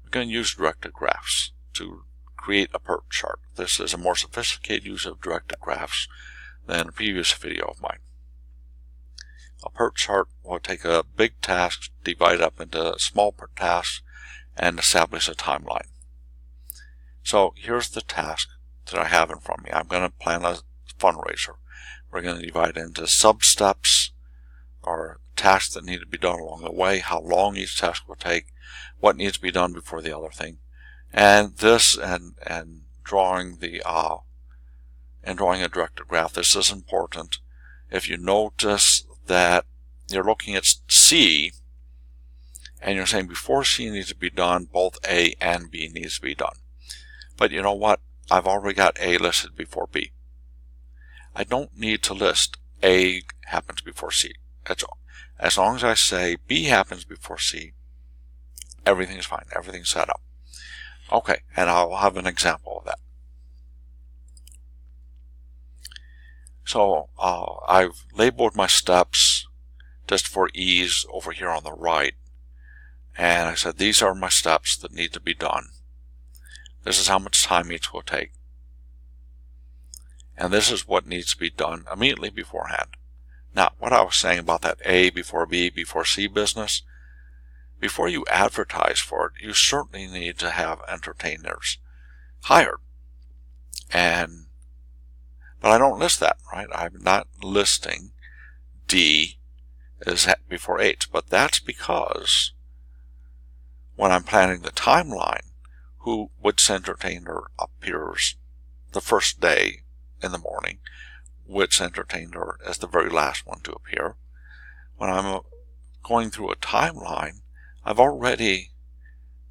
we're going to use directed graphs to create a Pert chart. This is a more sophisticated use of directed graphs than a previous video of mine. A Pert chart will take a big task, divide up into small tasks, and establish a timeline. So here's the task that I have in front of me. I'm going to plan a fundraiser. We're going to divide it into sub-steps, or tasks that need to be done along the way, how long each task will take, what needs to be done before the other thing, and this and drawing a directed graph. This is important. If you notice that you're looking at C and you're saying before C needs to be done, both A and B needs to be done. But you know what? I've already got A listed before B. I don't need to list A happens before C. That's all. As long as I say B happens before C, everything's fine. Everything's set up. Okay, and I'll have an example of that. So I've labeled my steps just for ease over here on the right. And I said these are my steps that need to be done. This is how much time each will take. And this is what needs to be done immediately beforehand. Now, what I was saying about that A before B before C business, before you advertise for it, you certainly need to have entertainers hired. But I don't list that, right? I'm not listing D as before H, but that's because when I'm planning the timeline, which entertainer appears the first day in the morning, which entertainer is the very last one to appear. When I'm going through a timeline, I've already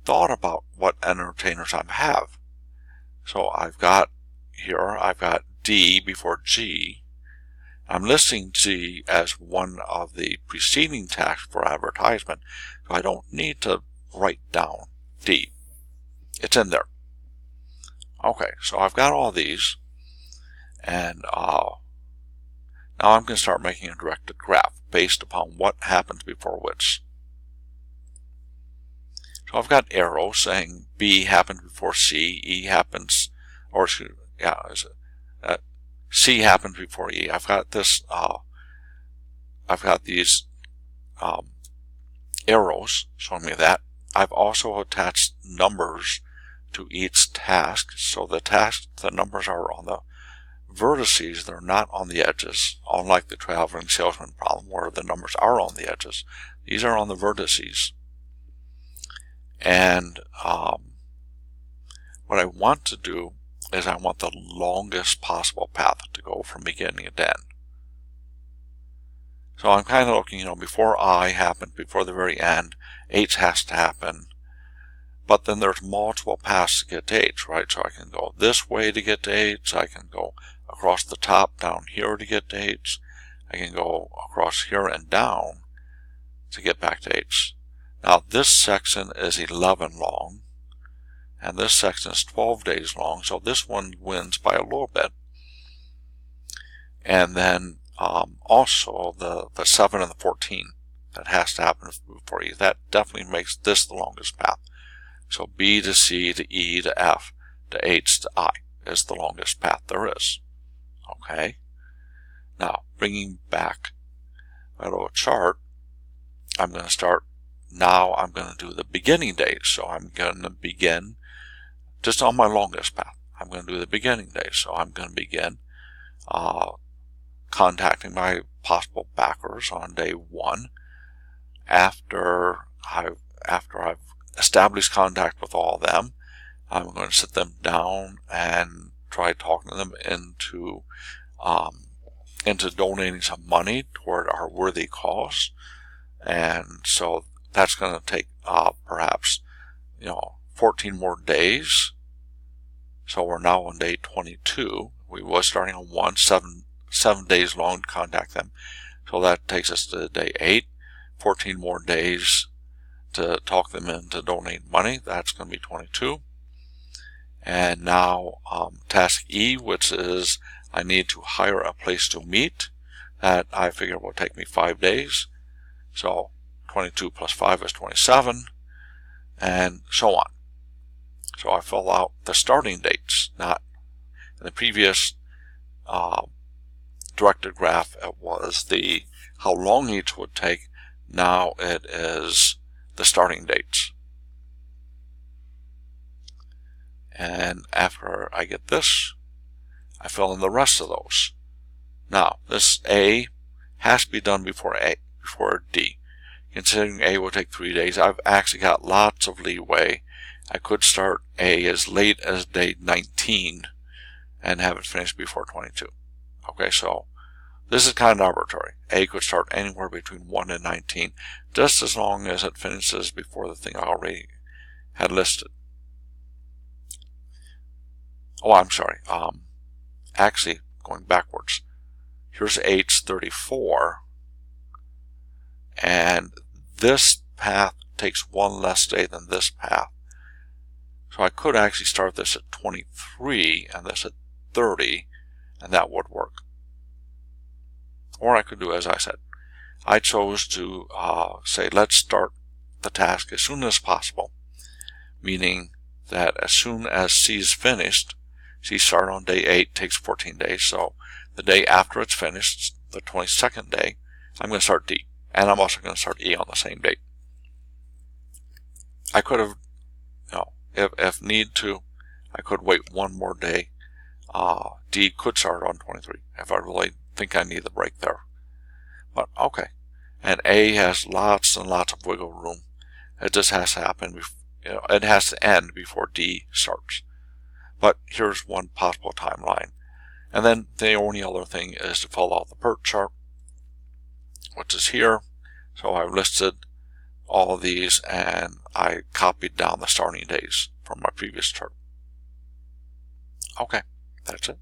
thought about what entertainers I have. So I've got D before G. I'm listing G as one of the preceding tasks for advertisement, so I don't need to write down D. It's in there. Okay, so I've got all these, and now I'm going to start making a directed graph based upon what happens before which. So I've got arrows saying B happens before C, E happens, or C happens before E. I've got this. I've got these arrows showing me that. I've also attached numbers to each task, so the numbers are on the vertices, they're not on the edges, unlike the traveling salesman problem where the numbers are on the edges. These are on the vertices. And what I want to do is I want the longest possible path to go from beginning to end. So I'm kind of looking, before I happens, before the very end, H has to happen. But then there's multiple paths to get to H, right? So I can go this way to get to H. I can go across the top down here to get to H. I can go across here and down to get back to H. Now this section is 11 long, and this section is 12 days long, so this one wins by a little bit. And then also the 7 and the 14 that has to happen before E. That definitely makes this the longest path. So B to C to E to F to H to I is the longest path there is. Okay. Now, bringing back my little chart, I'm going to start. Now I'm going to do the beginning days. So I'm going to begin just on my longest path. I'm going to do the beginning days. So I'm going to begin contacting my possible backers on day 1. After I've established contact with all of them, I'm going to sit them down and try talking them into donating some money toward our worthy cause. And so that's going to take perhaps 14 more days. So we're now on day 22. We was starting on 7 days long to contact them. So that takes us to day 8. 14 more days to talk them into donating money. That's going to be 22. And now task E, which is I need to hire a place to meet. That I figure will take me 5 days. So 22 plus 5 is 27, and so on. So I fill out the starting dates. Not in the previous directed graph, it was the how long each would take. Now it is the starting dates. And after I get this, I fill in the rest of those. Now, this A has to be done before D. Considering A will take 3 days, I've actually got lots of leeway. I could start A as late as day 19 and have it finished before 22. Okay, so this is kind of arbitrary. A could start anywhere between 1 and 19, just as long as it finishes before the thing I already had listed. Oh, I'm sorry. Actually, going backwards. Here's H 34, and this path takes one less day than this path. So I could actually start this at 23 and this at 30, and that would work. Or I could do as I said. I chose to say, let's start the task as soon as possible, meaning that as soon as C is finished, C started on day 8, takes 14 days, so the day after it's finished, the 22nd day, I'm going to start D. And I'm also going to start E on the same date. I could have, if need to, I could wait one more day. D could start on 23 if I really think I need the break there. But okay. And A has lots and lots of wiggle room. It just has to happen, it has to end before D starts. But here's one possible timeline. And then the only other thing is to fill out the Pert chart, which is here. So I listed all of these and I copied down the starting days from my previous chart. Okay, that's it.